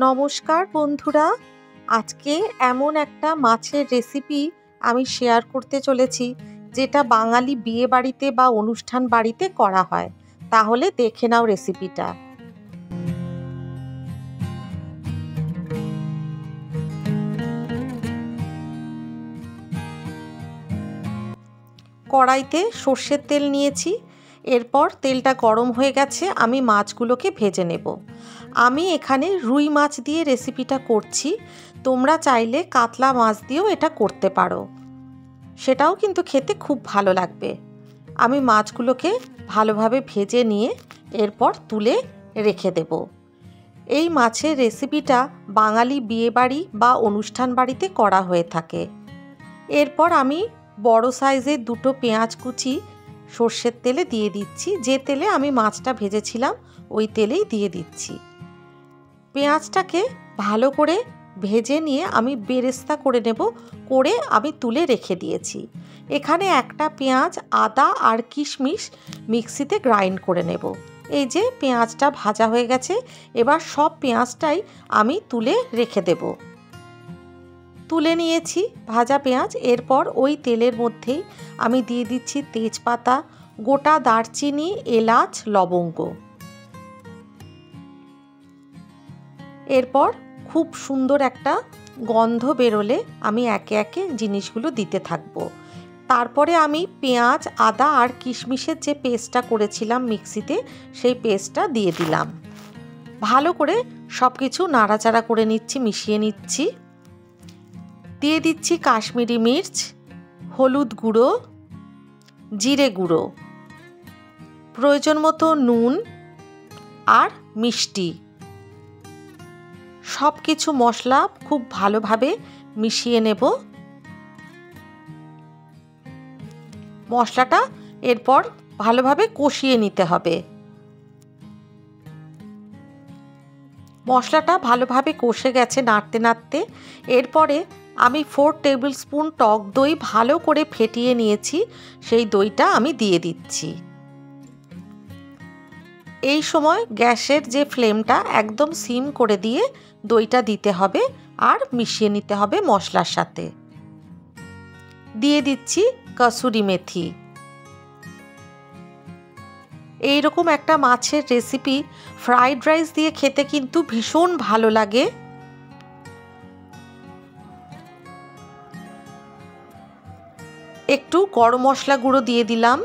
নমস্কার বন্ধুরা, আজকে এমন একটা মাছের রেসিপি আমি শেয়ার করতে চলেছি যেটা বাঙালি বিয়ে বাড়িতে বা অনুষ্ঠান বাড়িতে করা হয়। তাহলে দেখে নাও রেসিপিটা। কড়াইতে সর্ষের তেল নিয়েছি। এরপর তেলটা গরম হয়ে গেছে, আমি মাছগুলোকে ভেজে নেব। আমি এখানে রুই মাছ দিয়ে রেসিপিটা করছি, তোমরা চাইলে কাতলা মাছ দিয়েও এটা করতে পারো, সেটাও কিন্তু খেতে খুব ভালো লাগবে। আমি মাছগুলোকে ভালোভাবে ভেজে নিয়ে এরপর তুলে রেখে দেব। এই মাছের রেসিপিটা বাঙালি বিয়েবাড়ি বা অনুষ্ঠান বাড়িতে করা হয়ে থাকে। এরপর আমি বড় সাইজের দুটো পেঁয়াজ কুচি সর্ষের তেলে দিয়ে দিচ্ছি। যে তেলে আমি মাছটা ভেজেছিলাম ওই তেলেই দিয়ে দিচ্ছি। পেঁয়াজটাকে ভালো করে ভেজে নিয়ে আমি বেরেস্তা করে নেব, করে আমি তুলে রেখে দিয়েছি। এখানে একটা পেঁয়াজ, আদা আর কিশমিশ মিক্সিতে গ্রাইন্ড করে নেব। এই যে পেঁয়াজটা ভাজা হয়ে গেছে, এবার সব পেঁয়াজটাই আমি তুলে রেখে দেব। তুলে নিয়েছি ভাজা পেঁয়াজ। এরপর ওই তেলের মধ্যেই আমি দিয়ে দিচ্ছি তেজপাতা, গোটা দারচিনি, এলাচ, লবঙ্গ। এরপর খুব সুন্দর একটা গন্ধ বেরোলে আমি একে একে জিনিসগুলো দিতে থাকবো। তারপরে আমি পেঁয়াজ, আদা আর কিশমিশের যে পেস্টটা করেছিলাম মিক্সিতে, সেই পেস্টটা দিয়ে দিলাম। ভালো করে সব কিছু নাড়াচাড়া করে নিচ্ছি, মিশিয়ে নিচ্ছি। দিয়ে দিচ্ছি কাশ্মীরি মির্চ, হলুদ গুঁড়ো, জিরে গুঁড়ো, প্রয়োজন মতো নুন আর মিষ্টি। সব কিছু মশলা খুব ভালোভাবে মিশিয়ে নেব। মশলাটা এরপর ভালোভাবে কষিয়ে নিতে হবে। মশলাটা ভালোভাবে কষে গেছে নাড়তে নাড়তে। এরপরে আমি 4 টেবিল স্পুন টক দই ভালো করে ফেটিয়ে নিয়েছি, সেই দইটা আমি দিয়ে দিচ্ছি। এই সময় গ্যাসের যে ফ্লেমটা একদম সিম করে দিয়ে দইটা দিতে হবে আর মিশিয়ে নিতে হবে মশলার সাথে। দিয়ে দিচ্ছি কসুরি মেথি। এইরকম একটা মাছের রেসিপি ফ্রাইড রাইস দিয়ে খেতে কিন্তু ভীষণ ভালো লাগে। একটু গরম মশলা গুঁড়ো দিয়ে দিলাম।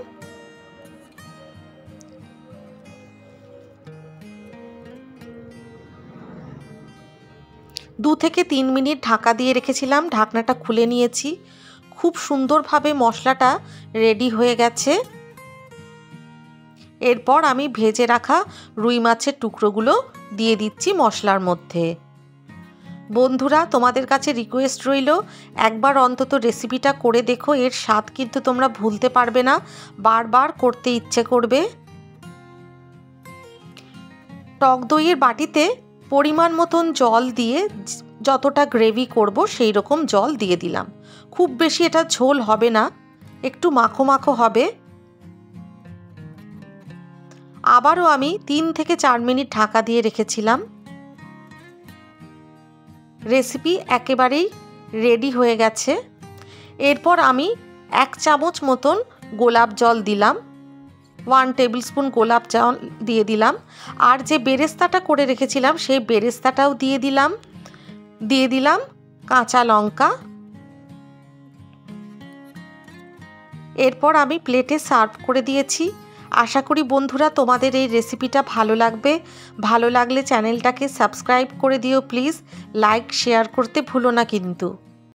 দু থেকে 3 মিনিট ঢাকা দিয়ে রেখেছিলাম, ঢাকনাটা খুলে নিয়েছি। খুব সুন্দরভাবে মশলাটা রেডি হয়ে গেছে। এরপর আমি ভেজে রাখা রুই মাছের টুকরোগুলো দিয়ে দিচ্ছি মশলার মধ্যে। বন্ধুরা, তোমাদের কাছে রিকোয়েস্ট রইল, একবার অন্তত রেসিপিটা করে দেখো। এর স্বাদ কিন্তু তোমরা ভুলতে পারবে না, বারবার করতে ইচ্ছে করবে। টক দইয়ের বাটিতে পরিমাণ মতন জল দিয়ে যতটা গ্রেভি করব সেই রকম জল দিয়ে দিলাম। খুব বেশি এটা ঝোল হবে না, একটু মাখো মাখো হবে। আবারও আমি 3 থেকে 4 মিনিট ঢাকা দিয়ে রেখেছিলাম। রেসিপি একেবারেই রেডি হয়ে গেছে। এরপর আমি 1 চামচ মতন গোলাপ জল দিলাম, 1 টেবিল স্পুন গোলাপ জল দিয়ে দিলাম। আর যে বেরেস্তাটা করে রেখেছিলাম সেই বেরেস্তাটাও দিয়ে দিলাম কাঁচা লঙ্কা। এরপর আমি প্লেটে সার্ভ করে দিয়েছি। আশা করি বন্ধুরা তোমাদের এই রেসিপিটা ভালো লাগবে। ভালো লাগলে চ্যানেলটাকে সাবস্ক্রাইব করে দিও প্লিজ। লাইক শেয়ার করতে ভুলো না কিন্তু।